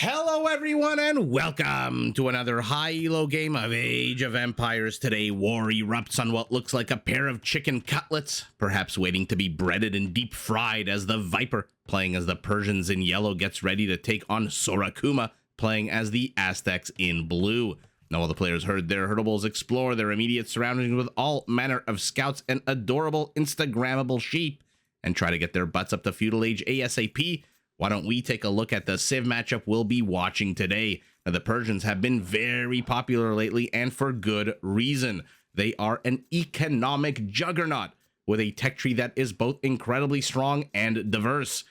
Hello everyone and welcome to another high elo game of Age of Empires. Today war erupts on what looks like a pair of chicken cutlets, perhaps waiting to be breaded and deep fried, as the Viper, playing as the Persians in yellow, gets ready to take on Sora Kuma, playing as the Aztecs in blue. Now all the players herd their herdables, explore their immediate surroundings with all manner of scouts and adorable Instagrammable sheep, and try to get their butts up to Feudal Age ASAP. Why don't we take a look at the Civ matchup we'll be watching today? Now, the Persians have been very popular lately, and for good reason. They are an economic juggernaut with a tech tree that is both incredibly strong and diverse.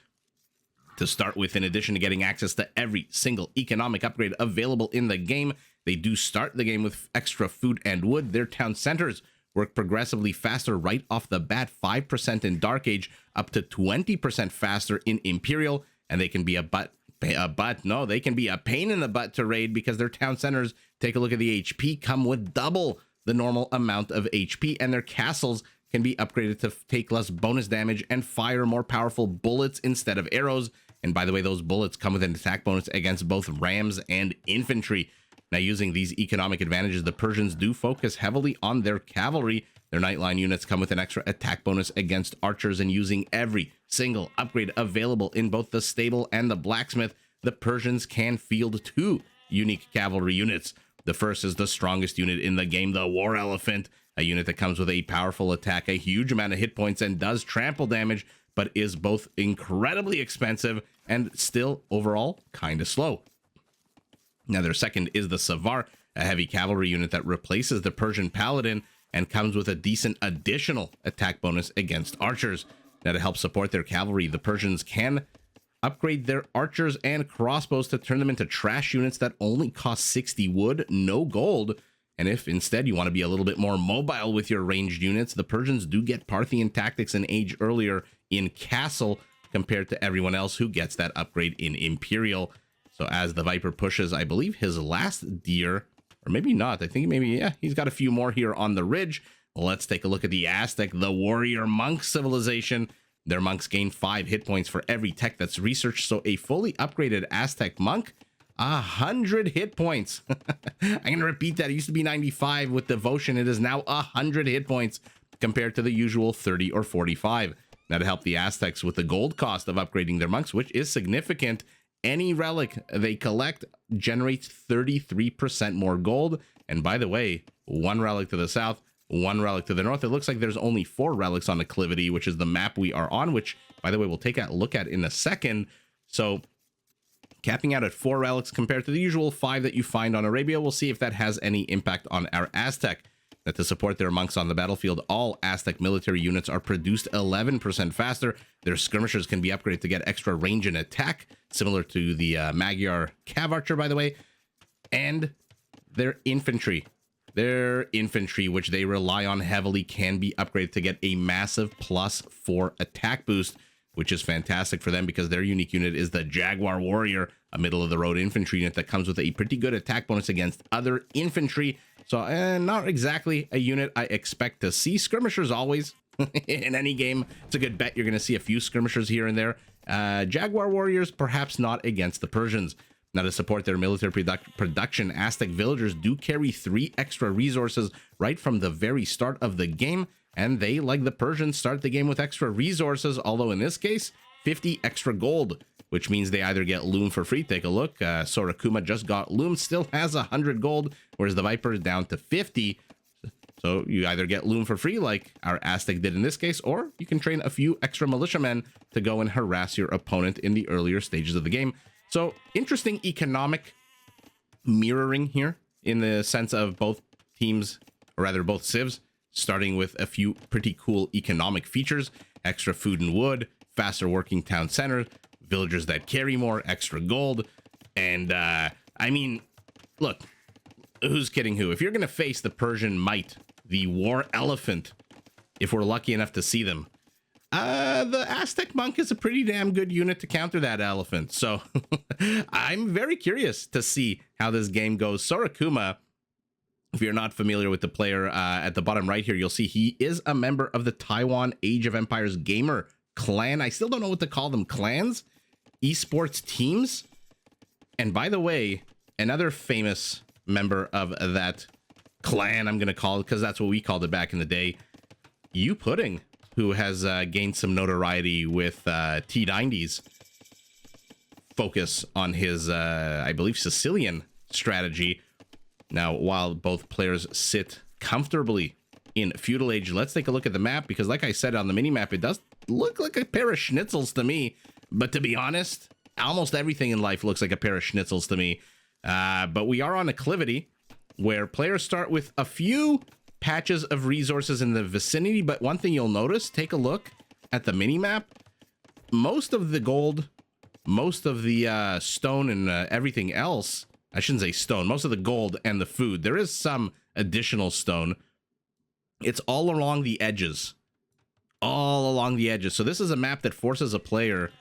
To start with, in addition to getting access to every single economic upgrade available in the game, they do start the game with extra food and wood. Their town centers work progressively faster right off the bat, 5% in Dark Age, up to 20% faster in Imperial. And they can be they can be a pain in the butt to raid because their town centers, take a look at the HP, come with double the normal amount of HP, and their castles can be upgraded to take less bonus damage and fire more powerful bullets instead of arrows. And by the way, those bullets come with an attack bonus against both rams and infantry. Now, using these economic advantages, the Persians do focus heavily on their cavalry. Their Nightline units come with an extra attack bonus against archers, and using every single upgrade available in both the stable and the blacksmith, the Persians can field two unique cavalry units. The first is the strongest unit in the game, the War Elephant, a unit that comes with a powerful attack, a huge amount of hit points, and does trample damage, but is both incredibly expensive and still overall kind of slow. Now, their second is the Savar, a heavy cavalry unit that replaces the Persian Paladin and comes with a decent additional attack bonus against archers. Now, to help support their cavalry, the Persians can upgrade their archers and crossbows to turn them into trash units that only cost 60 wood, no gold. And if instead you want to be a little bit more mobile with your ranged units, the Persians do get Parthian tactics an age earlier in Castle compared to everyone else who gets that upgrade in Imperial. So as the Viper pushes, I believe, his last deer, or maybe not, I think maybe, yeah, he's got a few more here on the ridge. Let's take a look at the Aztec, the warrior monk civilization. Their monks gain 5 hit points for every tech that's researched, so a fully upgraded Aztec monk, 100 hit points. I'm going to repeat that. It used to be 95 with devotion. It is now 100 hit points compared to the usual 30 or 45. Now, to help the Aztecs with the gold cost of upgrading their monks, which is significant, any relic they collect generates 33% more gold. And by the way, 1 relic to the south, 1 relic to the north. It looks like there's only 4 relics on Acclivity, which is the map we are on, which, by the way, we'll take a look at in a second. So capping out at 4 relics compared to the usual 5 that you find on Arabia. We'll see if that has any impact on our Aztec. That to support their monks on the battlefield, all Aztec military units are produced 11% faster. Their skirmishers can be upgraded to get extra range and attack, similar to the Magyar Cav Archer, by the way. And their infantry, which they rely on heavily, can be upgraded to get a massive +4 attack boost, which is fantastic for them because their unique unit is the Jaguar Warrior, a middle-of-the-road infantry unit that comes with a pretty good attack bonus against other infantry. So, not exactly a unit I expect to see. Skirmishers always, in any game, it's a good bet you're going to see a few skirmishers here and there. Jaguar Warriors, perhaps not against the Persians. Now, to support their military production, Aztec villagers do carry 3 extra resources right from the very start of the game. And they, like the Persians, start the game with extra resources, although in this case, 50 extra gold, which means they either get loom for free. Take a look. Sora Kuma just got loom, still has 100 gold, whereas the Viper is down to 50. So you either get loom for free, like our Aztec did in this case, or you can train a few extra militiamen to go and harass your opponent in the earlier stages of the game. So interesting economic mirroring here in the sense of both teams, or rather both civs, starting with a few pretty cool economic features: extra food and wood, faster working town center, villagers that carry more, extra gold. And I mean, look, who's kidding who? If you're going to face the Persian might, the War Elephant, if we're lucky enough to see them, the Aztec monk is a pretty damn good unit to counter that elephant. So I'm very curious to see how this game goes. Sora Kuma, if you're not familiar with the player, at the bottom right here, you'll see he is a member of the Taiwan Age of Empires gamer clan. I still don't know what to call them. Clans? Esports teams? And by the way, another famous member of that clan, I'm going to call it, because that's what we called it back in the day, You Pudding, who has gained some notoriety with T90's focus on his, I believe, Sicilian strategy. Now, while both players sit comfortably in Feudal Age, let's take a look at the map, because like I said on the mini-map, it does look like a pair of schnitzels to me. But to be honest, almost everything in life looks like a pair of schnitzels to me. But we are on Acclivity, where players start with a few patches of resources in the vicinity. But one thing you'll notice, take a look at the mini-map. Most of the gold, most of the stone and everything else, I shouldn't say stone, most of the gold and the food, there is some additional stone. It's all along the edges. All along the edges. So this is a map that forces a player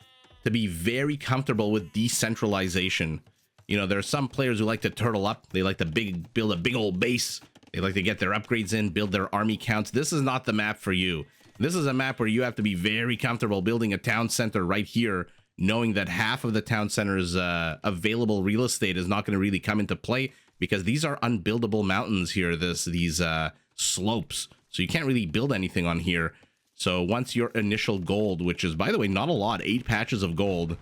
to be very comfortable with decentralization. You know, there are some players who like to turtle up. They like to build a big old base. They like to get their upgrades in, build their army counts. This is not the map for you. This is a map where you have to be very comfortable building a town center right here, knowing that half of the town center's available real estate is not going to really come into play, because these are unbuildable mountains here, these slopes. So you can't really build anything on here. So once your initial gold, which is, by the way, not a lot, 8 patches of gold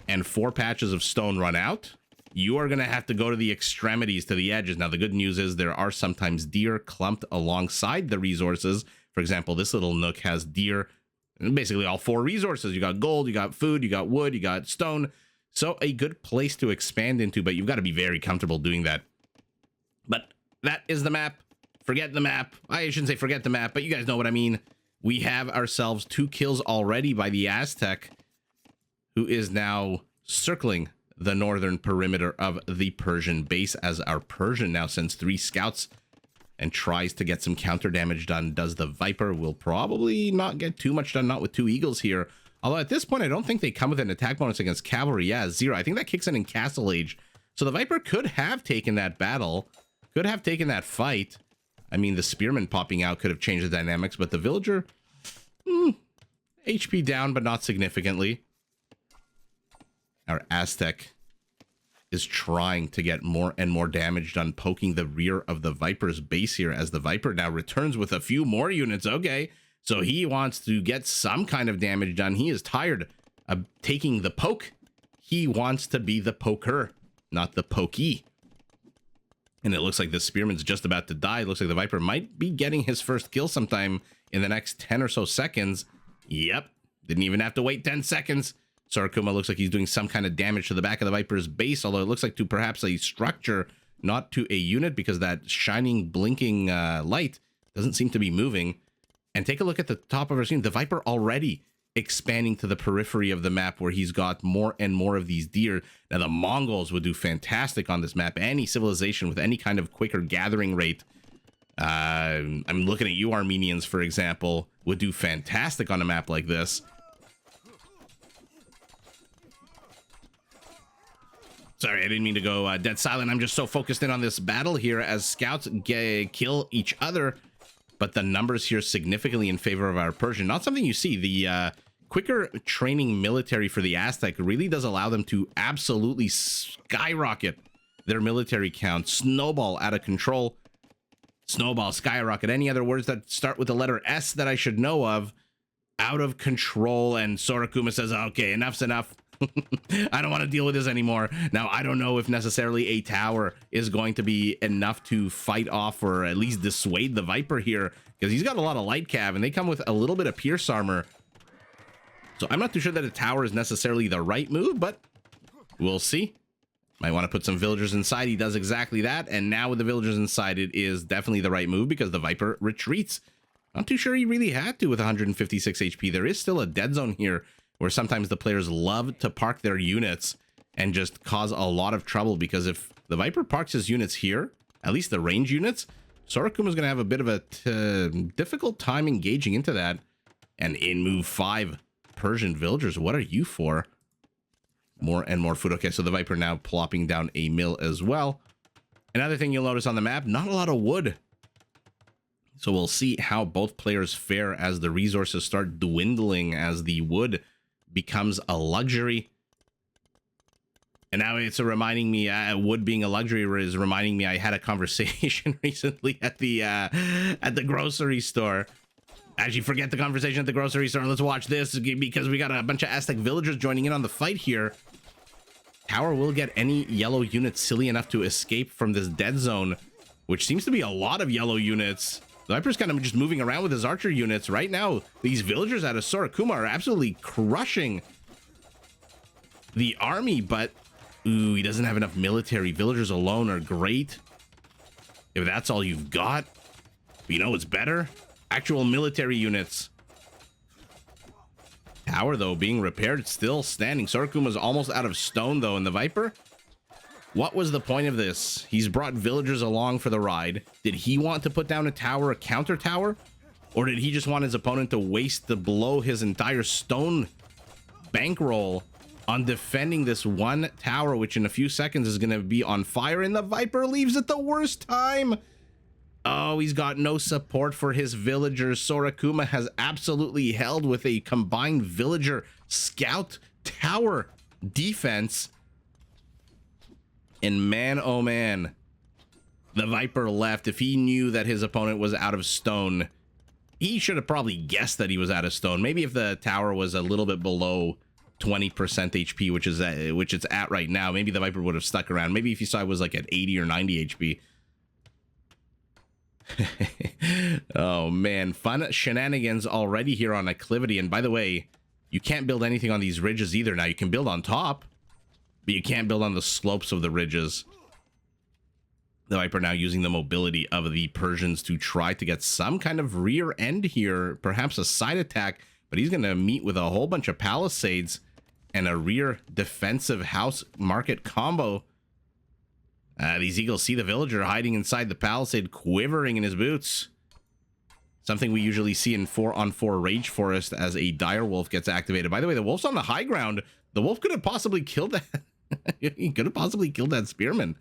and 4 patches of stone run out, you are going to have to go to the extremities, to the edges. Now, the good news is there are sometimes deer clumped alongside the resources. For example, this little nook has deer, and basically all 4 resources. You got gold, you got food, you got wood, you got stone. So a good place to expand into, but you've got to be very comfortable doing that. But that is the map. Forget the map. I shouldn't say forget the map, but you guys know what I mean. We have ourselves 2 kills already by the Aztec, who is now circling the northern perimeter of the Persian base, as our Persian now sends 3 scouts and tries to get some counter damage done. Does the Viper. Will probably not get too much done, not with 2 eagles here. Although at this point, I don't think they come with an attack bonus against cavalry. Yeah, 0. I think that kicks in Castle Age. So the Viper could have taken that battle, could have taken that fight. I mean, the spearman popping out could have changed the dynamics, but the villager, HP down, but not significantly. Our Aztec is trying to get more and more damage done, poking the rear of the Viper's base here, as the Viper now returns with a few more units. Okay, so he wants to get some kind of damage done. He is tired of taking the poke. He wants to be the poker, not the pokey. And it looks like the spearman's just about to die. It looks like the Viper might be getting his first kill sometime in the next 10 or so seconds. Yep, didn't even have to wait 10 seconds. Sora Kuma looks like he's doing some kind of damage to the back of the Viper's base, although it looks like to perhaps a structure, not to a unit, because that shining, blinking light doesn't seem to be moving. And take a look at the top of our screen. The Viper already expanding to the periphery of the map, where he's got more and more of these deer. Now, the Mongols would do fantastic on this map. Any civilization with any kind of quicker gathering rate, I'm looking at you, Armenians, for example, would do fantastic on a map like this. Sorry, I didn't mean to go dead silent. I'm just so focused in on this battle here as scouts kill each other. But the numbers here significantly in favor of our Persian. Not something you see. The quicker training military for the Aztec really does allow them to absolutely skyrocket their military count. Snowball out of control. Snowball, skyrocket. Any other words that start with the letter S that I should know of? Out of control. And Sora Kuma says, okay, enough's enough. I don't want to deal with this anymore. Now, I don't know if necessarily a tower is going to be enough to fight off or at least dissuade the Viper here, because he's got a lot of light cav and they come with a little bit of pierce armor. So I'm not too sure that a tower is necessarily the right move, but we'll see. Might want to put some villagers inside. He does exactly that. And now with the villagers inside, it is definitely the right move because the Viper retreats. Not too sure he really had to with 156 HP. There is still a dead zone here, where sometimes the players love to park their units and just cause a lot of trouble, because if the Viper parks his units here, at least the range units, Sora Kuma is going to have a bit of a difficult time engaging into that. And in move 5, Persian villagers, what are you for? More and more food. Okay, so the Viper now plopping down a mill as well. Another thing you'll notice on the map, not a lot of wood. So we'll see how both players fare as the resources start dwindling, as the wood becomes a luxury. And now it's reminding me, wood being a luxury is reminding me I had a conversation recently at the grocery store. Actually, forget the conversation at the grocery store. Let's watch this because we got a bunch of Aztec villagers joining in on the fight here. Tower will get any yellow units silly enough to escape from this dead zone, which seems to be a lot of yellow units. The Viper's kind of just moving around with his archer units. Right now, these villagers out of Sora Kuma are absolutely crushing the army, but ooh, he doesn't have enough military. Villagers alone are great. If that's all you've got, you know what's better? Actual military units. Tower, though, being repaired, still standing. Sora Kuma's almost out of stone, though, and the Viper? What was the point of this? He's brought villagers along for the ride. Did he want to put down a tower, a counter tower? Or did he just want his opponent to waste to blow his entire stone bankroll on defending this one tower, which in a few seconds is going to be on fire, and the Viper leaves at the worst time? Oh, he's got no support for his villagers. Sora Kuma has absolutely held with a combined villager scout tower defense. And man, oh man, the Viper left. If he knew that his opponent was out of stone, he should have probably guessed that he was out of stone. Maybe if the tower was a little bit below 20% HP, which it's at right now, maybe the Viper would have stuck around. Maybe if you saw it was like at 80 or 90 HP. Oh man, fun shenanigans already here on Acclivity. And by the way, you can't build anything on these ridges either. Now you can build on top, but you can't build on the slopes of the ridges. The Viper now using the mobility of the Persians to try to get some kind of rear end here, perhaps a side attack, but he's going to meet with a whole bunch of palisades and a rear defensive house market combo. These eagles see the villager hiding inside the palisade, quivering in his boots. Something we usually see in 4-on-4 Rage Forest as a dire wolf gets activated. By the way, the wolf's on the high ground. The wolf could have possibly killed that. He could have possibly killed that spearman.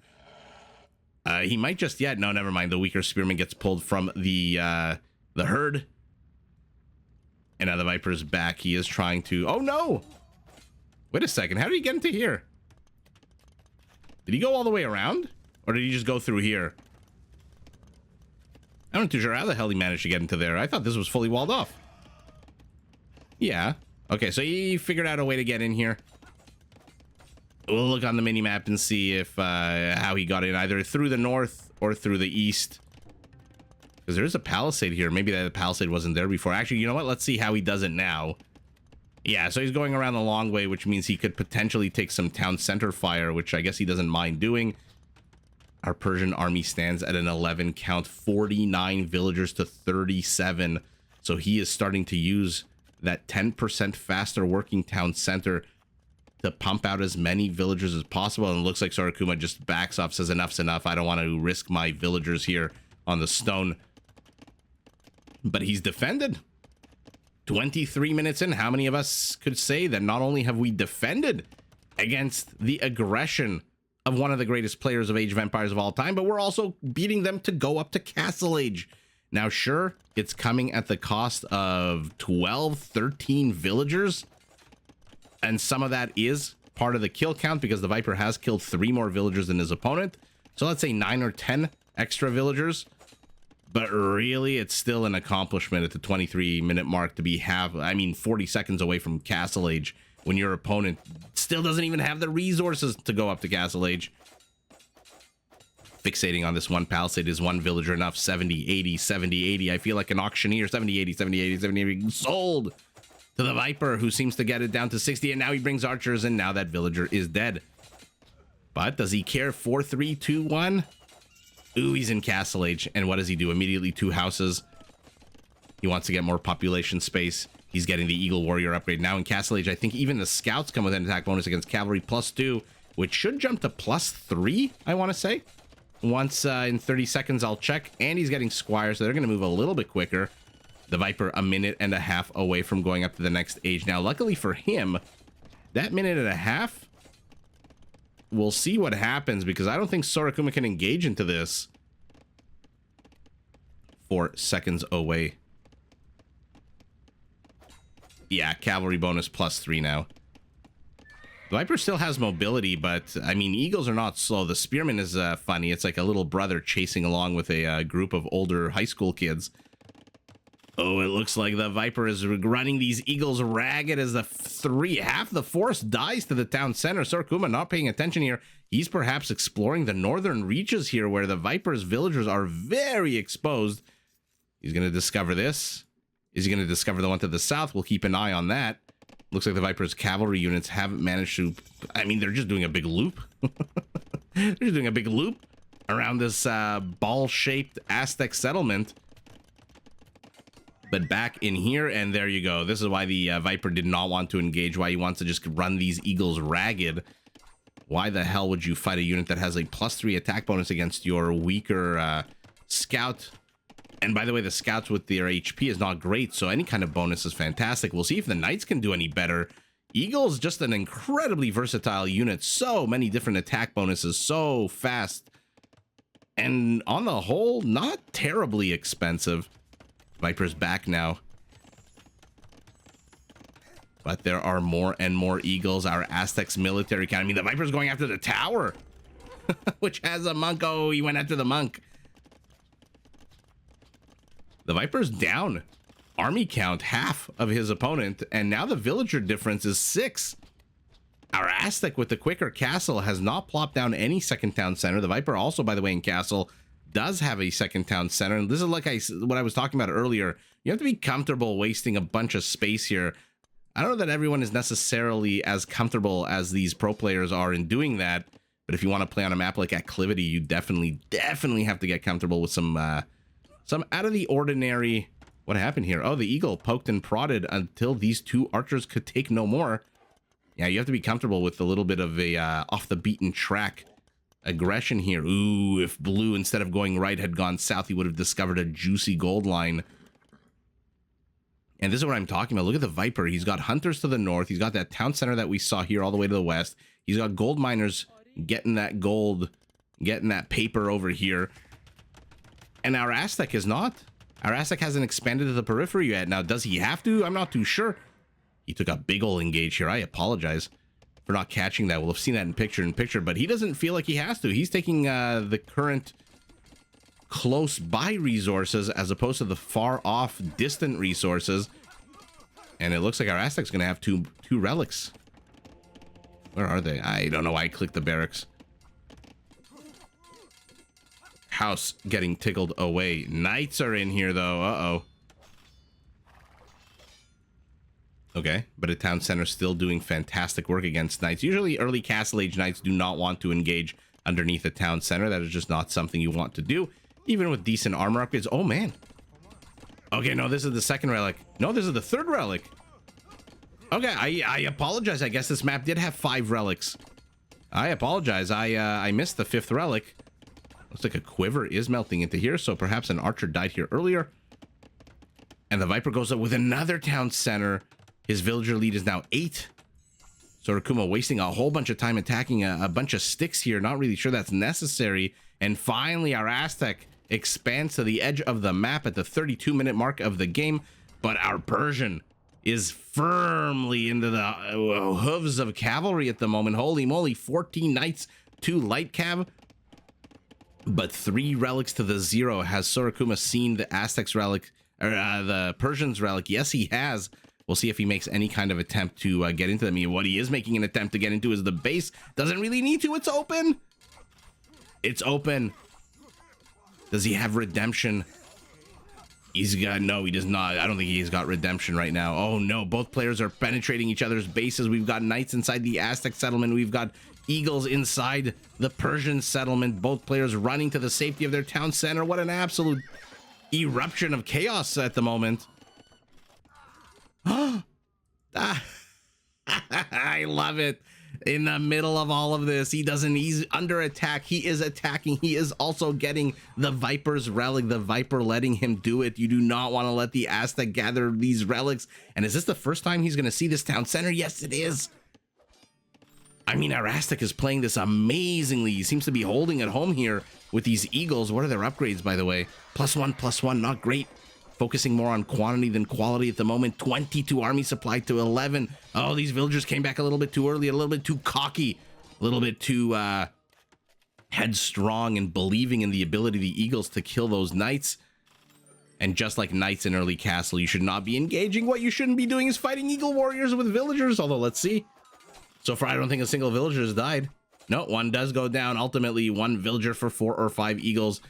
He might just yet. No, never mind. The weaker spearman gets pulled from the herd. And now the Viper's back. He is trying to... Oh, no! Wait a second. How did he get into here? Did he go all the way around? Or did he just go through here? I'm not too sure how the hell he managed to get into there. I thought this was fully walled off. Yeah. Okay, so he figured out a way to get in here. We'll look on the mini-map and see if how he got in, either through the north or through the east. Because there is a palisade here. Maybe that palisade wasn't there before. Actually, you know what? Let's see how he does it now. Yeah, so he's going around the long way, which means he could potentially take some town center fire, which I guess he doesn't mind doing. Our Persian army stands at an 11 count, 49 villagers to 37. So he is starting to use that 10% faster working town center to pump out as many villagers as possible. And it looks like Sora Kuma just backs off, says enough's enough. I don't want to risk my villagers here on the stone. But he's defended. 23 minutes in, how many of us could say that not only have we defended against the aggression of one of the greatest players of Age of Empires of all time, but we're also beating them to go up to Castle Age. Now, sure, it's coming at the cost of 12, 13 villagers, and some of that is part of the kill count because the Viper has killed 3 more villagers than his opponent. So let's say 9 or 10 extra villagers. But really, it's still an accomplishment at the 23-minute mark to be 40 seconds away from Castle Age when your opponent still doesn't even have the resources to go up to Castle Age. Fixating on this one palisade is one villager enough. 70, 80, 70, 80. I feel like an auctioneer. 70, 80, 70, 80, 70, 80. Sold to the Viper, who seems to get it down to 60. And now he brings archers, and now that villager is dead. But does he care? 4, 3, 2, 1? Ooh, he's in Castle Age. And what does he do? Immediately 2 houses. He wants to get more population space. He's getting the Eagle Warrior upgrade. Now in Castle Age, I think even the scouts come with an attack bonus against cavalry +2, which should jump to +3, I want to say. Once in 30 seconds, I'll check. And he's getting squires, so they're going to move a little bit quicker. The Viper, a minute and a half away from going up to the next age. Now, luckily for him, that minute and a half... We'll see what happens, because I don't think Sora Kuma can engage into this. 4 seconds away. Yeah, cavalry bonus +3 now. Viper still has mobility, but I mean, eagles are not slow. The spearman is funny. It's like a little brother chasing along with a group of older high school kids. Oh, it looks like the Viper is running these eagles ragged as half the force dies to the town center. Sora Kuma not paying attention here. He's perhaps exploring the northern reaches here where the Viper's villagers are very exposed. He's going to discover this. Is he going to discover the one to the south? We'll keep an eye on that. Looks like the Viper's cavalry units haven't managed to... I mean, they're just doing a big loop. They're just doing a big loop around this ball-shaped Aztec settlement. But back in here, and there you go. This is why the Viper did not want to engage, why he wants to just run these eagles ragged. Why the hell would you fight a unit that has a +3 attack bonus against your weaker scout? And by the way, the scouts with their HP is not great, so any kind of bonus is fantastic. We'll see if the knights can do any better. Eagle's just an incredibly versatile unit. So many different attack bonuses, so fast. And on the whole, not terribly expensive. Viper's back now. But there are more and more eagles. Our Aztecs military academy. The Viper's going after the tower, which has a monk. Oh, he went after the monk. The Viper's down. Army count, half of his opponent. And now the villager difference is 6. Our Aztec with the quicker castle has not plopped down any second town center. The Viper also, by the way, in castle does have a second town center. And this is like what I was talking about earlier. You have to be comfortable wasting a bunch of space here. I don't know that everyone is necessarily as comfortable as these pro players are in doing that. But if you want to play on a map like Acclivity, you definitely have to get comfortable with some out of the ordinary. What happened here? Oh, the eagle poked and prodded until these two archers could take no more. Yeah, you have to be comfortable with a little bit of a off the beaten track aggression here. Ooh, if blue, instead of going right, had gone south, he would have discovered a juicy gold line. And this is what I'm talking about. Look at the Viper. He's got hunters to the north. He's got that town center that we saw here all the way to the west. He's got gold miners getting that gold, getting that paper over here. And our Aztec is not. Our Aztec hasn't expanded to the periphery yet. Now, does he have to? I'm not too sure. He took a big ol' engage here. I apologize for not catching that. We'll have seen that in picture, but he doesn't feel like he has to. He's taking the current close by resources as opposed to the far off distant resources. And it looks like our Aztec's going to have two relics. Where are they? I don't know why I clicked the barracks. House getting tickled away. Knights are in here though. Uh-oh. Okay, but a town center still doing fantastic work against knights. Usually early Castle Age knights do not want to engage underneath a town center. That is just not something you want to do, even with decent armor upgrades. Oh man. Okay, no, this is the second relic. No, this is the third relic. Okay, I apologize. I guess this map did have 5 relics. I apologize. I missed the 5th relic. Looks like a quiver is melting into here, so perhaps an archer died here earlier. And the Viper goes up with another town center. His villager lead is now 8. Sora Kuma wasting a whole bunch of time attacking a bunch of sticks here. Not really sure that's necessary. And finally, our Aztec expands to the edge of the map at the 32-minute mark of the game. But our Persian is firmly into the hooves of cavalry at the moment. Holy moly, 14 knights, 2 light cav. But 3 relics to the 0. Has Sora Kuma seen the Aztec's relic, or the Persian's relic? Yes, he has. We'll see if he makes any kind of attempt to get into them. I mean, what he is making an attempt to get into is the base. Doesn't really need to. It's open. It's open. Does he have redemption? He's got... No, he does not. I don't think he's got redemption right now. Oh, no. Both players are penetrating each other's bases. We've got knights inside the Aztec settlement. We've got eagles inside the Persian settlement. Both players running to the safety of their town center. What an absolute eruption of chaos at the moment. I love it. In the middle of all of this, he's under attack. He is attacking. He is also getting the Viper's relic. The Viper letting him do it. You do not want to let the Aztec gather these relics. And is this the first time he's going to see this town center? Yes, it is. I mean, our Aztec is playing this amazingly. He seems to be holding at home here with these eagles. What are their upgrades, by the way? +1, +1, not great. focusing more on quantity than quality at the moment. 22 army supply to 11. Oh, these villagers came back a little bit too early, a little bit too cocky, a little bit too headstrong and believing in the ability of the Eagles to kill those knights. And just like knights in early castle, you should not be engaging. What you shouldn't be doing is fighting eagle warriors with villagers. Although, let's see. So far, I don't think a single villager has died. No, one does go down. Ultimately, one villager for 4 or 5 eagles.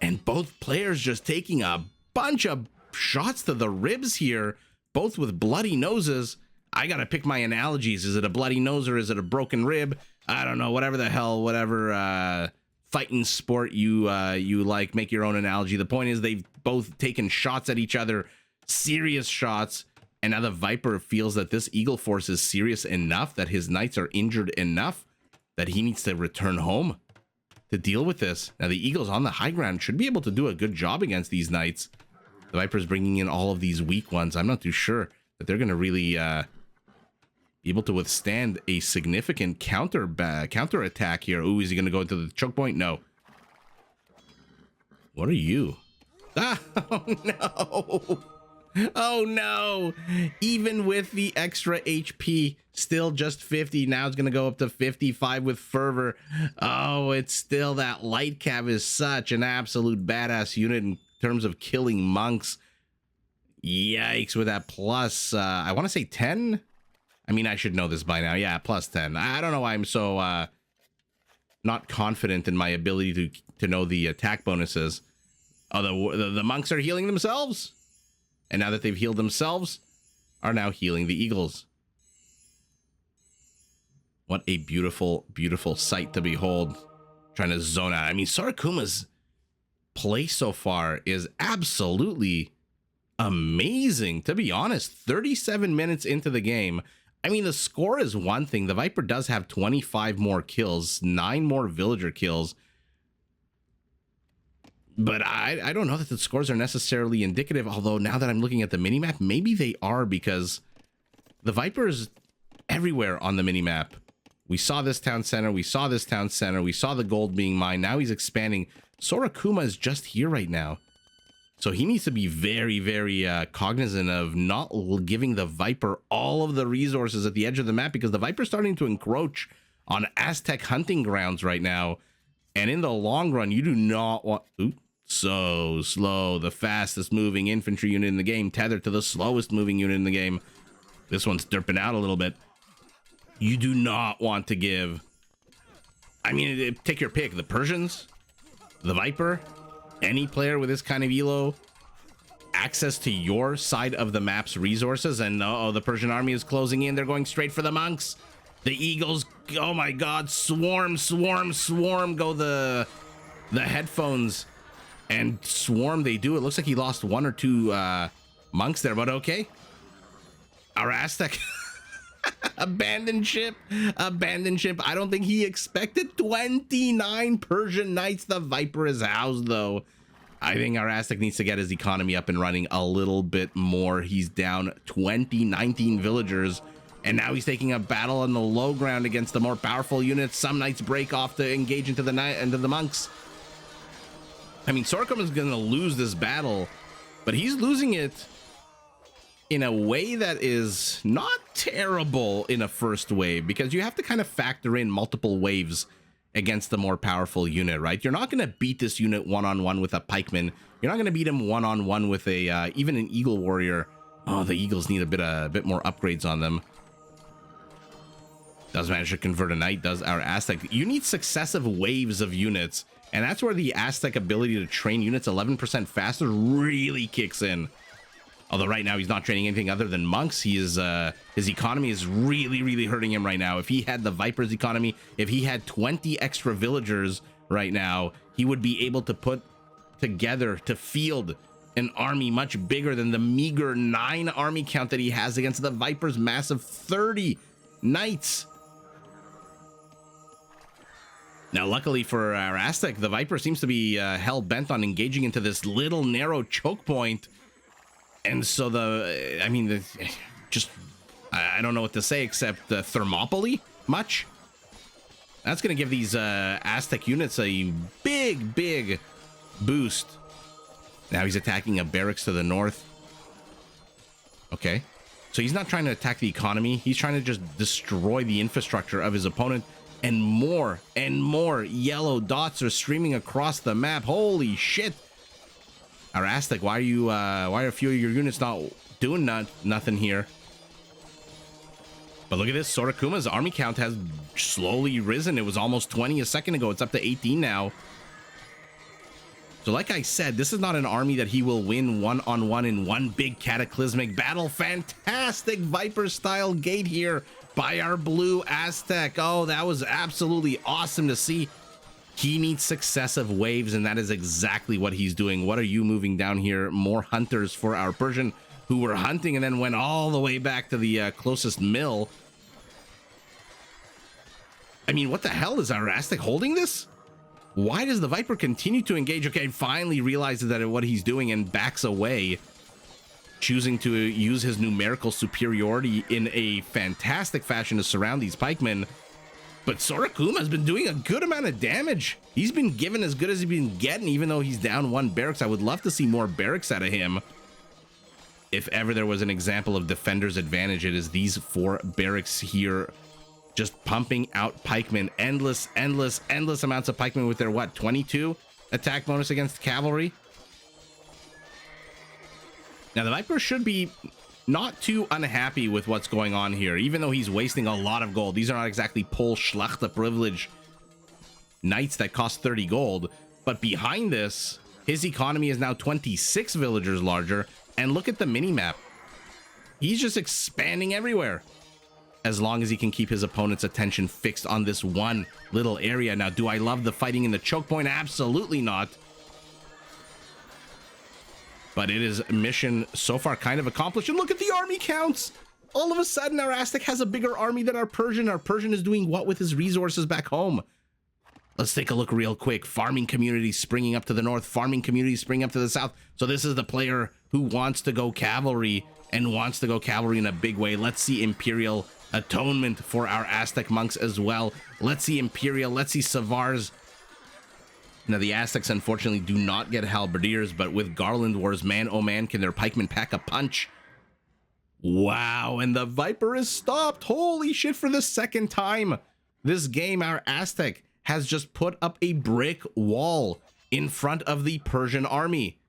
And both players just taking a bunch of shots to the ribs here, both with bloody noses. I gotta pick my analogies. Is it a bloody nose or is it a broken rib? I don't know. Whatever the hell, whatever fighting sport you like, make your own analogy. The point is they've both taken shots at each other, serious shots. And now the Viper feels that this Eagle force is serious enough, that his knights are injured enough, that he needs to return home to deal with this. Now, the Eagles on the high ground should be able to do a good job against these knights. The Viper's bringing in all of these weak ones. I'm not too sure that they're going to really be able to withstand a significant counter attack here. Ooh, is he going to go into the choke point? No. What are you? Ah, oh, no. Oh no, even with the extra HP, still just 50. Now it's gonna go up to 55 with fervor. Oh, it's still that light cav is such an absolute badass unit in terms of killing monks. Yikes with that plus, I want to say 10. I mean, I should know this by now. Yeah, plus 10. I don't know why I'm so not confident in my ability to know the attack bonuses. Oh, the monks are healing themselves. And now that they've healed themselves, are now healing the Eagles. What a beautiful, beautiful sight to behold. Trying to zone out. I mean, Sora Kuma's play so far is absolutely amazing. To be honest, 37 minutes into the game. I mean, the score is one thing. The Viper does have 25 more kills, 9 more villager kills. But I don't know that the scores are necessarily indicative, although now that I'm looking at the minimap, maybe they are, because the Viper is everywhere on the minimap. We saw this town center, we saw this town center, we saw the gold being mined, now he's expanding. Sora Kuma is just here right now. So he needs to be very, very cognizant of not giving the Viper all of the resources at the edge of the map, because the Viper's starting to encroach on Aztec hunting grounds right now. And in the long run, you do not want... Ooh, so slow. The fastest moving infantry unit in the game, tethered to the slowest moving unit in the game. This one's derping out a little bit. You do not want to give... I mean, take your pick. The Persians, the Viper, any player with this kind of elo, access to your side of the map's resources. And uh-oh, the Persian army is closing in. They're going straight for the monks. The Eagles, oh my god, swarm, swarm, swarm, go the headphones. And swarm they do. It looks like he lost 1 or 2 monks there, but okay. Our Aztec abandoned ship. I don't think he expected 29 Persian knights. The Viper is housed, though. I think our Aztec needs to get his economy up and running a little bit more. He's down 19 villagers. And now he's taking a battle on the low ground against the more powerful units. Some knights break off to engage into the monks. I mean, Sora Kuma is going to lose this battle, but he's losing it in a way that is not terrible in a first wave, because you have to kind of factor in multiple waves against the more powerful unit, right? You're not going to beat this unit one-on-one with a pikeman. You're not going to beat him one-on-one with a even an eagle warrior. Oh, the Eagles need a bit more upgrades on them. Does manage to convert a knight, does our Aztec. You need successive waves of units, and that's where the Aztec ability to train units 11% faster really kicks in. Although right now he's not training anything other than monks. He is his economy is really, really hurting him right now. If he had the Viper's economy, if he had 20 extra villagers right now, he would be able to put together to field an army much bigger than the meager 9 army count that he has against the Viper's massive 30 knights. Now, luckily for our Aztec, the Viper seems to be hell-bent on engaging into this little narrow choke point. And so I don't know what to say except Thermopylae much. That's going to give these Aztec units a big, big boost. Now he's attacking a barracks to the north. Okay. So he's not trying to attack the economy. He's trying to just destroy the infrastructure of his opponent. And more yellow dots are streaming across the map. Holy shit. Our Aztec, why are a few of your units not doing nothing here? But look at this. Sora Kuma's army count has slowly risen. It was almost 20 a second ago. It's up to 18 now. So like I said, this is not an army that he will win one-on-one in one big cataclysmic battle. Fantastic Viper-style gate here by our blue Aztec. Oh, that was absolutely awesome to see. He needs successive waves, and that is exactly what he's doing. What are you moving down here? More hunters for our Persian, who were hunting and then went all the way back to the closest mill. I mean, what the hell? Is our Aztec holding this? Why does the Viper continue to engage? Okay, finally realizes that what he's doing and backs away, choosing to use his numerical superiority in a fantastic fashion to surround these pikemen. But Sora Kuma has been doing a good amount of damage. He's been given as good as he's been getting, even though he's down one barracks. I would love to see more barracks out of him. If ever there was an example of defender's advantage, it is these 4 barracks here, just pumping out pikemen. Endless amounts of pikemen with their, what, 22 attack bonus against cavalry? Now, the Viper should be not too unhappy with what's going on here, even though he's wasting a lot of gold. These are not exactly Pol Schlachte privilege knights that cost 30 gold. But behind this, his economy is now 26 villagers larger. And look at the mini-map. He's just expanding everywhere, as long as he can keep his opponent's attention fixed on this one little area. Now, do I love the fighting in the choke point? Absolutely not. But it is mission so far kind of accomplished. And look at the army counts. All of a sudden, our Aztec has a bigger army than our Persian. Our Persian is doing what with his resources back home? Let's take a look real quick. Farming communities springing up to the north. Farming communities springing up to the south. So this is the player who wants to go cavalry and wants to go cavalry in a big way. Let's see Imperial Atonement for our Aztec monks as well. Let's see Imperial. Let's see Savars. Now, the Aztecs, unfortunately, do not get halberdiers, but with Garland Wars, man, oh man, can their pikemen pack a punch? Wow, and the Viper is stopped. Holy shit, for the second time this game, our Aztec has just put up a brick wall in front of the Persian army.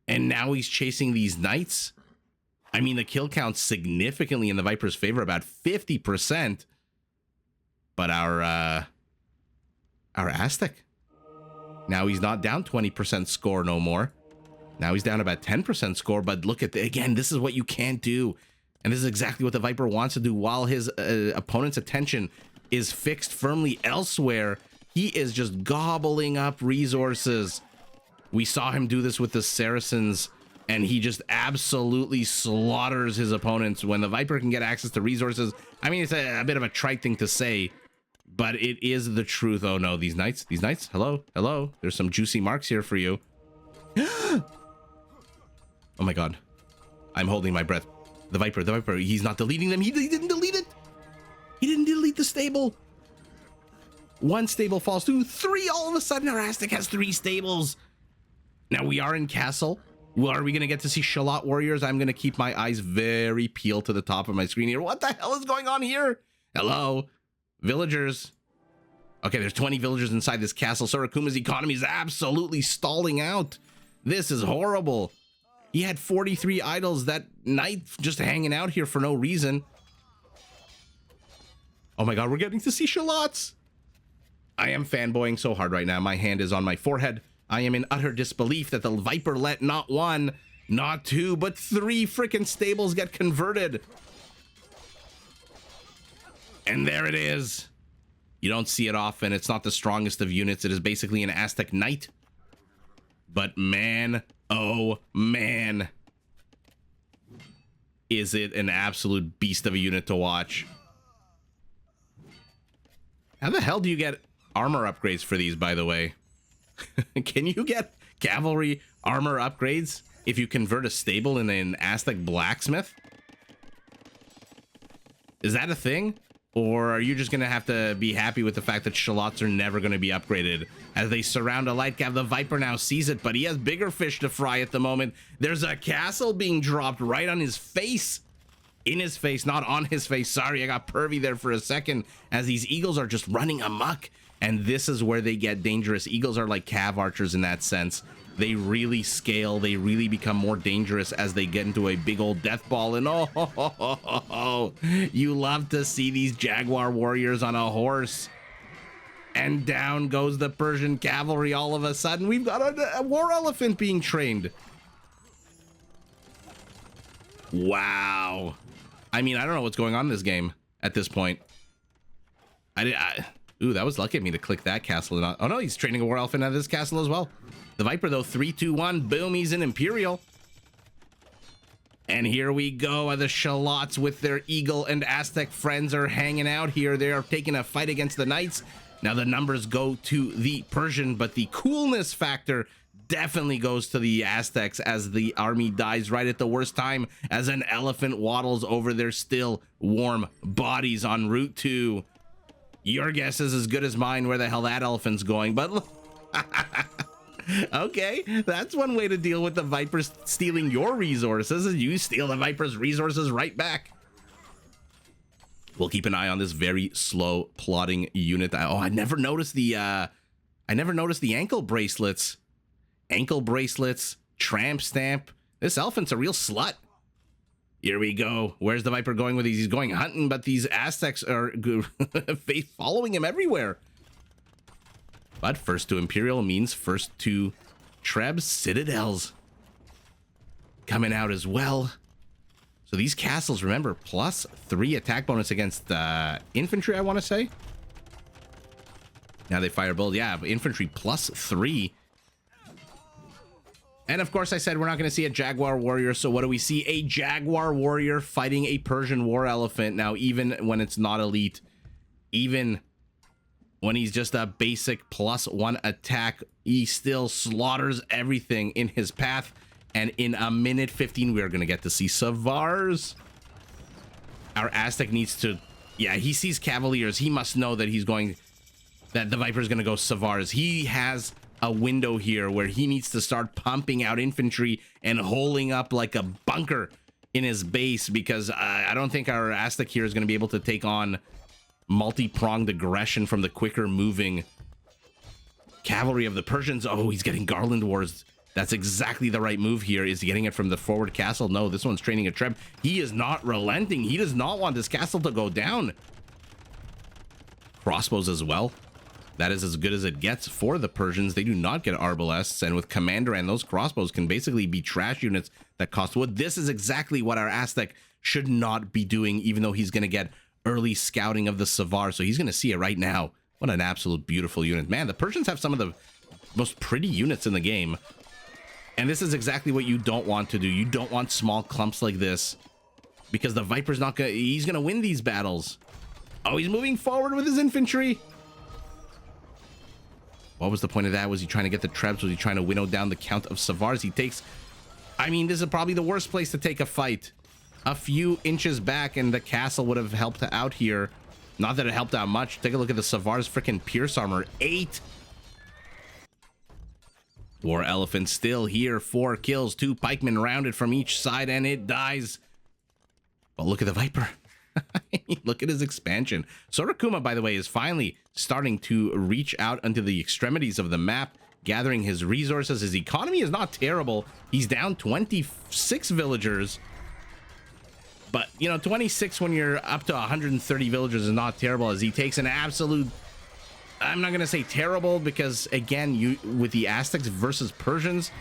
And now he's chasing these knights. I mean, the kill count's significantly in the Viper's favor, about 50%. But our Aztec, now he's not down 20% score no more. Now he's down about 10% score. But look at again, this is what you can't do. And this is exactly what the Viper wants to do while his opponent's attention is fixed firmly elsewhere. He is just gobbling up resources. We saw him do this with the Saracens, and he just absolutely slaughters his opponents when the Viper can get access to resources. I mean, it's a bit of a trite thing to say, but it is the truth. Oh no, these knights, hello, there's some juicy marks here for you. Oh my god, I'm holding my breath. The Viper, he's not deleting them. He didn't delete it. He didn't delete the stable. 1 stable falls to 3. All of a sudden, our Aztec has 3 stables. Now we are in castle. Well, are we going to get to see Shallot warriors? I'm going to keep my eyes very peeled to the top of my screen here. What the hell is going on here? Hello, villagers. Okay, there's 20 villagers inside this castle. Sora Kuma's economy is absolutely stalling out. This is horrible. He had 43 idols. That knight just hanging out here for no reason. Oh my god, we're getting to see Shallots. I am fanboying so hard right now. My hand is on my forehead. I am in utter disbelief that the Viper let not 1, not 2, but 3 freaking stables get converted. And there it is. You don't see it often. It's not the strongest of units. It is basically an Aztec knight. But man, oh man, is it an absolute beast of a unit to watch. How the hell do you get armor upgrades for these, by the way? Can you get cavalry armor upgrades if you convert a stable in an Aztec blacksmith? Is that a thing? Or are you just going to have to be happy with the fact that shallots are never going to be upgraded? As they surround a light cav, the Viper now sees it, but he has bigger fish to fry at the moment. There's a castle being dropped right on his face. In his face, not on his face. Sorry, I got pervy there for a second, as these eagles are just running amok. And this is where they get dangerous. Eagles are like cav archers in that sense. They really scale. They really become more dangerous as they get into a big old death ball. And oh, you love to see these jaguar warriors on a horse. And down goes the Persian cavalry all of a sudden. We've got a war elephant being trained. Wow. I mean, I don't know what's going on in this game at this point. Ooh, that was lucky of me to click that castle. Oh no, he's training a war elephant out of this castle as well. The Viper, though, 3, 2, 1. Boom, he's an Imperial. And here we go. The Shallots with their Eagle and Aztec friends are hanging out here. They are taking a fight against the Knights. Now the numbers go to the Persian, but the coolness factor definitely goes to the Aztecs as the army dies right at the worst time as an elephant waddles over their still warm bodies en route to... Your guess is as good as mine where the hell that elephant's going, but look... Okay, that's one way to deal with the Vipers stealing your resources, and you steal the Viper's resources right back. We'll keep an eye on this very slow plotting unit. Oh, I never noticed the ankle bracelets. Ankle bracelets, tramp stamp. This elephant's a real slut. Here we go. Where's the Viper going with these? He's going hunting, but these Aztecs are following him everywhere. But first to Imperial means first to Treb Citadels. Coming out as well. So these castles, remember, +3 attack bonus against infantry, I want to say. Now they fire build. Yeah, infantry +3. And of course, I said we're not going to see a Jaguar warrior. So what do we see? A Jaguar warrior fighting a Persian war elephant. Now, even when it's not elite, even when he's just a basic +1 attack, he still slaughters everything in his path. And in a minute 15, we are going to get to see Savars. Our Aztec needs to... Yeah, he sees Cavaliers. He must know that that the Viper is going to go Savars. He has a window here where he needs to start pumping out infantry and holding up like a bunker in his base, because I don't think our Aztec here is going to be able to take on multi-pronged aggression from the quicker moving cavalry of the Persians. Oh, he's getting Garland Wars. That's exactly the right move here. Is he getting it from the forward castle? No, this one's training a Treb. He is not relenting. He does not want this castle to go down. Crossbows as well. That is as good as it gets for the Persians. They do not get arbalests, and with Commander and those crossbows can basically be trash units that cost wood. This is exactly what our Aztec should not be doing, even though he's going to get early scouting of the Savar, so he's going to see it right now. What an absolute beautiful unit. Man, the Persians have some of the most pretty units in the game. And this is exactly what you don't want to do. You don't want small clumps like this, because the Viper's not going to... He's going to win these battles. Oh, he's moving forward with his infantry. What was the point of that? Was he trying to get the Trebs? Was he trying to winnow down the count of Savars? He takes... I mean, this is probably the worst place to take a fight. A few inches back and the castle would have helped out here. Not that it helped out much. Take a look at the Savars' freaking Pierce Armor. 8. War Elephant still here. 4 kills. 2 pikemen rounded from each side, and it dies. But look at the Viper. Look at his expansion. Sora Kuma, by the way, is finally starting to reach out into the extremities of the map, gathering his resources. His economy is not terrible. He's down 26 villagers. But, you know, 26 when you're up to 130 villagers is not terrible, as he takes an absolute... I'm not going to say terrible, because, again, you with the Aztecs versus Persians,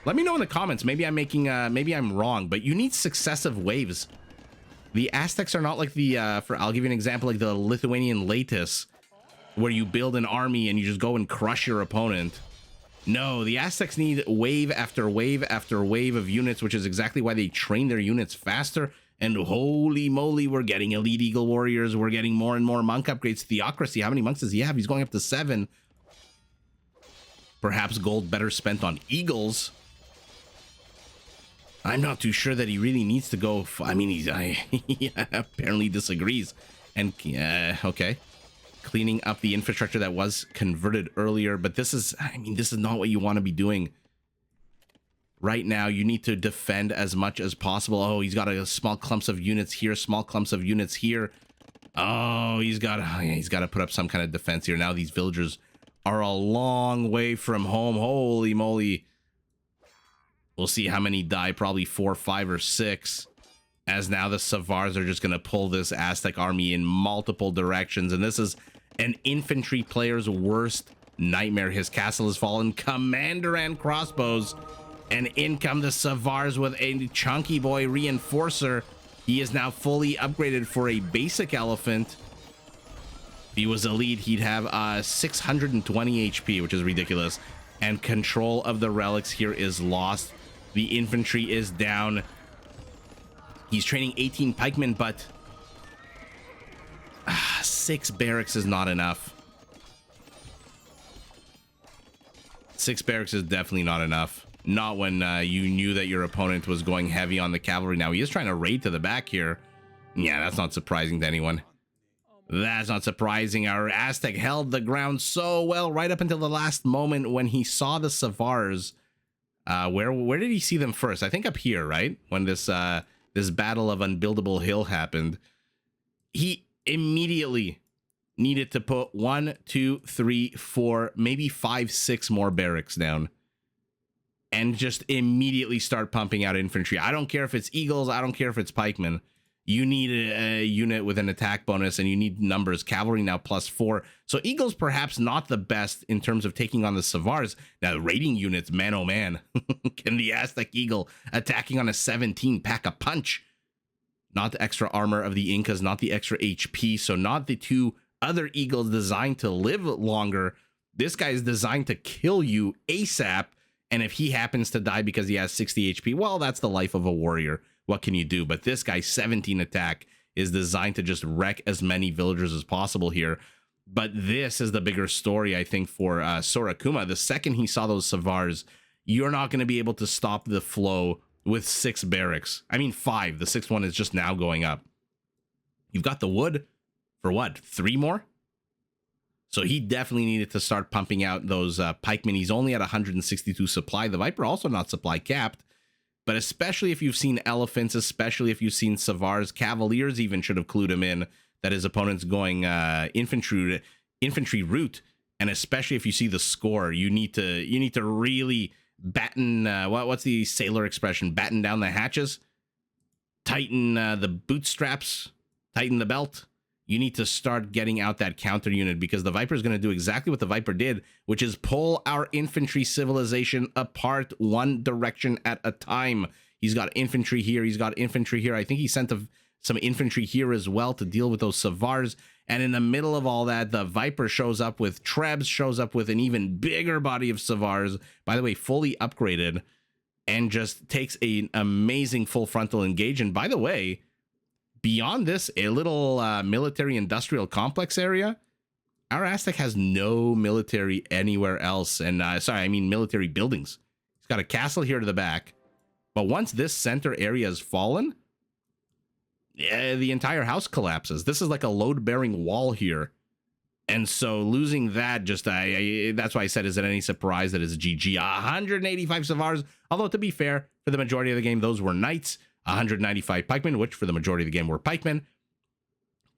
let me know in the comments. Maybe I'm making... maybe I'm wrong, but you need successive waves. The Aztecs are not like the... I'll give you an example, like the Lithuanian Latus, where you build an army and you just go and crush your opponent. No, the Aztecs need wave after wave after wave of units, which is exactly why they train their units faster. And holy moly, we're getting Elite Eagle Warriors. We're getting more and more monk upgrades. Theocracy, how many monks does he have? He's going up to 7. Perhaps gold better spent on Eagles. I'm not too sure that he really needs to go... I mean, he apparently disagrees. And, okay. Cleaning up the infrastructure that was converted earlier. But this is, I mean, this is not what you want to be doing. Right now, you need to defend as much as possible. Oh, he's got a small clumps of units here, small clumps of units here. Oh, he's got to put up some kind of defense here. Now these villagers are a long way from home. Holy moly. We'll see how many die, probably 4, 5, or 6. As now the Savars are just going to pull this Aztec army in multiple directions. And this is an infantry player's worst nightmare. His castle has fallen. Commander and crossbows. And in come the Savars with a chunky boy reinforcer. He is now fully upgraded for a basic elephant. If he was elite, he'd have 620 HP, which is ridiculous. And control of the relics here is lost. The infantry is down. He's training 18 pikemen, but 6 barracks is not enough. 6 barracks is definitely not enough. Not when you knew that your opponent was going heavy on the cavalry. Now he is trying to raid to the back here. Yeah, that's not surprising to anyone. That's not surprising. Our Aztec held the ground so well right up until the last moment when he saw the Savars. Where did he see them first? I think up here, right? When this this battle of Unbuildable Hill happened. He immediately needed to put 1, 2, 3, 4, maybe 5, 6 more barracks down. And just immediately start pumping out infantry. I don't care if it's Eagles. I don't care if it's pikemen. You need a unit with an attack bonus, and you need numbers. Cavalry now +4. So Eagles perhaps not the best in terms of taking on the Savars. Now raiding units, man oh man. Can the Aztec Eagle attacking on a 17 pack a punch? Not the extra armor of the Incas, not the extra HP. So not the 2 other Eagles designed to live longer. This guy is designed to kill you ASAP. And if he happens to die because he has 60 HP, well, that's the life of a warrior. What can you do? But this guy's 17 attack is designed to just wreck as many villagers as possible here. But this is the bigger story, I think, for Sora Kuma. The second he saw those Savars, you're not going to be able to stop the flow with 6 barracks. I mean, 5. The 6th one is just now going up. You've got the wood for what? 3 more? So he definitely needed to start pumping out those pikemen. He's only at 162 supply. The Viper also not supply capped. But especially if you've seen elephants, especially if you've seen Savars, Cavaliers even should have clued him in that his opponent's going infantry route. And especially if you see the score, you need to really batten what's the sailor expression? Batten down the hatches, tighten the bootstraps, tighten the belt. You need to start getting out that counter unit, because the Viper is going to do exactly what the Viper did, which is pull our infantry civilization apart one direction at a time. He's got infantry here. He's got infantry here. I think he sent some infantry here as well to deal with those Savars. And in the middle of all that, the Viper shows up with Trebs, shows up with an even bigger body of Savars, by the way, fully upgraded, and just takes an amazing full frontal engage. And by the way, beyond this, a little military industrial complex area, our Aztec has no military anywhere else. And sorry, I mean military buildings. He's got a castle here to the back. But once this center area has fallen, the entire house collapses. This is like a load-bearing wall here. And so losing that, just that's why I said, is it any surprise that it's GG? 185 Savars. Although, to be fair, for the majority of the game, those were knights. 195 pikemen, which for the majority of the game were pikemen.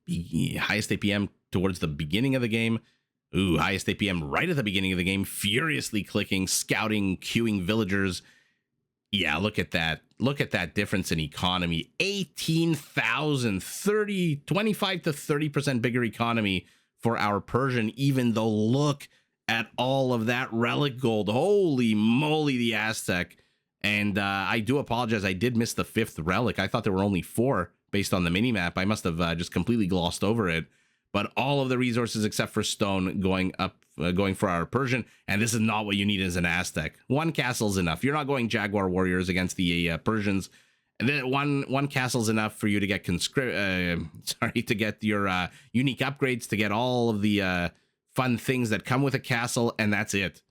The highest APM towards the beginning of the game. Ooh, highest APM right at the beginning of the game. Furiously clicking, scouting, queuing villagers. Yeah, look at that. Look at that difference in economy. 18,000, 25 to 30% bigger economy for our Persian, even though look at all of that relic gold. Holy moly, the Aztec. And I do apologize. I did miss the 5th relic. I thought there were only 4 based on the minimap. I must have just completely glossed over it. But all of the resources except for stone going up, going for our Persian. And this is not what you need as an Aztec. 1 castle is enough. You're not going Jaguar warriors against the Persians. And then one castle is enough for you to get to get your unique upgrades, to get all of the fun things that come with a castle, and that's it.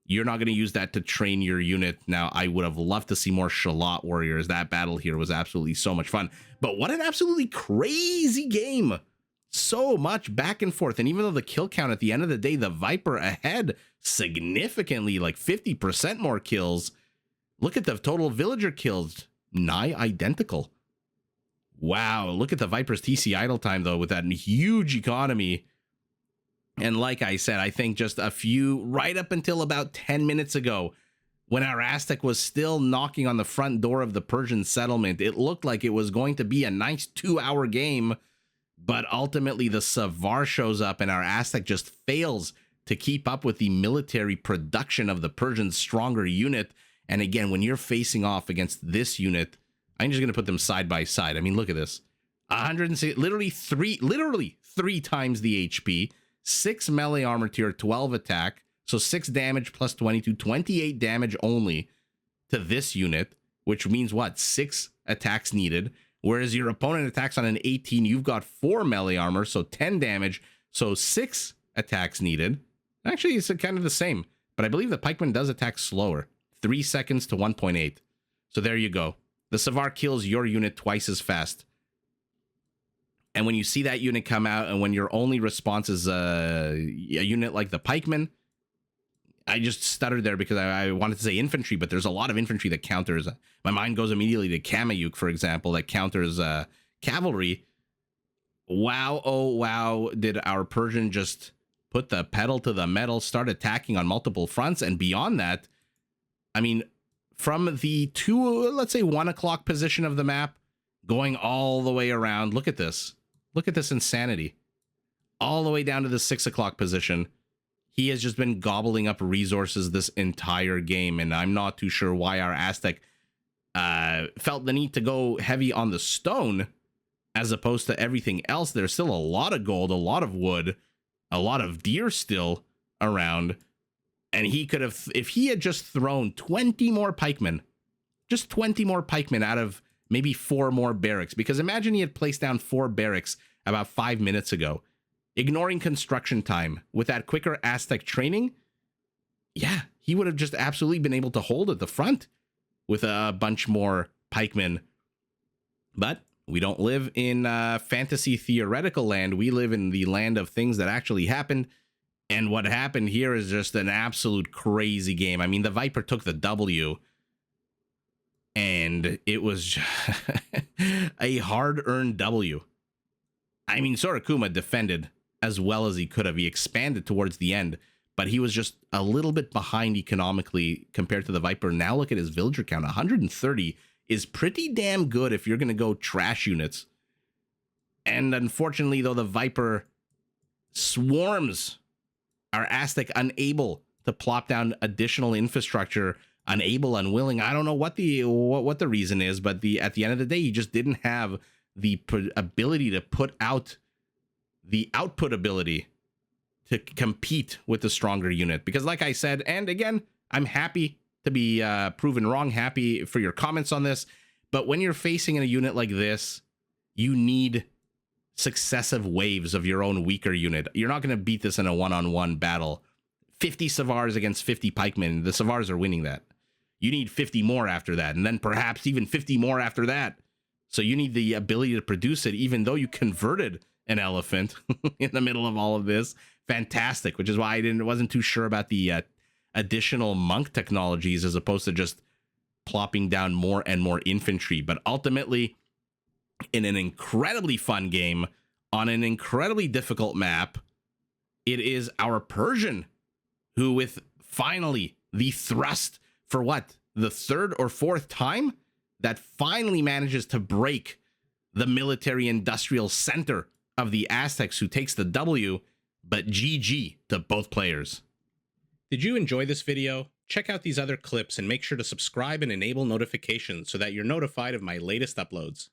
You're not going to use that to train your unit. Now, I would have loved to see more Shalot warriors. That battle here was absolutely so much fun. But what an absolutely crazy game so much back and forth. And even though the kill count at the end of the day, the Viper ahead significantly, like 50% more kills. Look at the total villager kills, nigh identical. Wow, look at the Viper's TC idle time, though, with that huge economy. And like I said, I think just a few, right up until about 10 minutes ago, when our Aztec was still knocking on the front door of the Persian settlement, it looked like it was going to be a nice 2-hour game. But ultimately, the Savar shows up and our Aztec just fails to keep up with the military production of the Persian's stronger unit. And again, when you're facing off against this unit, I'm just going to put them side by side. I mean, look at this. 106, literally three times the HP, 6 melee armor tier, 12 attack. So 6 damage plus 22, 28 damage only to this unit, which means what? 6 attacks needed. Whereas your opponent attacks on an 18, you've got 4 melee armor, so 10 damage, so 6 attacks needed. Actually, it's kind of the same, but I believe the pikeman does attack slower. 3 seconds to 1.8. So there you go. The Savar kills your unit twice as fast. And when you see that unit come out, and when your only response is a unit like the pikeman, I just stuttered there because I wanted to say infantry, but there's a lot of infantry that counters. My mind goes immediately to Kamayuk, for example, that counters cavalry. Wow, oh wow, did our Persian just put the pedal to the metal, start attacking on multiple fronts, and beyond that, I mean, from the let's say 1 o'clock position of the map, going all the way around, look at this. Look at this insanity. All the way down to the 6 o'clock position. He has just been gobbling up resources this entire game, and I'm not too sure why our Aztec felt the need to go heavy on the stone as opposed to everything else. There's still a lot of gold, a lot of wood, a lot of deer still around, and he could have, if he had just thrown 20 more pikemen, just 20 more pikemen out of maybe 4 more barracks, because imagine he had placed down 4 barracks about 5 minutes ago. Ignoring construction time with that quicker Aztec training, yeah, he would have just absolutely been able to hold at the front with a bunch more pikemen. But we don't live in fantasy theoretical land. We live in the land of things that actually happened. And what happened here is just an absolute crazy game. I mean, the Viper took the W, and it was a hard-earned W. I mean, Sora Kuma defended as well as he could have. He expanded towards the end, but he was just a little bit behind economically compared to the Viper. Now look at his villager count. 130 is pretty damn good if you're going to go trash units. And unfortunately, though, the Viper swarms our Aztec, unable to plop down additional infrastructure, unable, unwilling. I don't know what the reason is, but at the end of the day, he just didn't have the ability to put out the output ability to compete with the stronger unit. Because like I said, and again, I'm happy to be proven wrong, happy for your comments on this, but when you're facing a unit like this, you need successive waves of your own weaker unit. You're not going to beat this in a one-on-one battle. 50 Savars against 50 pikemen, the Savars are winning that. You need 50 more after that, and then perhaps even 50 more after that. So you need the ability to produce it, even though you converted an elephant in the middle of all of this. Fantastic, which is why I wasn't too sure about the additional monk technologies as opposed to just plopping down more and more infantry. But ultimately, in an incredibly fun game on an incredibly difficult map, it is our Persian who, with finally the thrust for what, the 3rd or 4th time, that finally manages to break the military industrial center of the Aztecs, who takes the W, but GG to both players. Did you enjoy this video? Check out these other clips and make sure to subscribe and enable notifications so that you're notified of my latest uploads.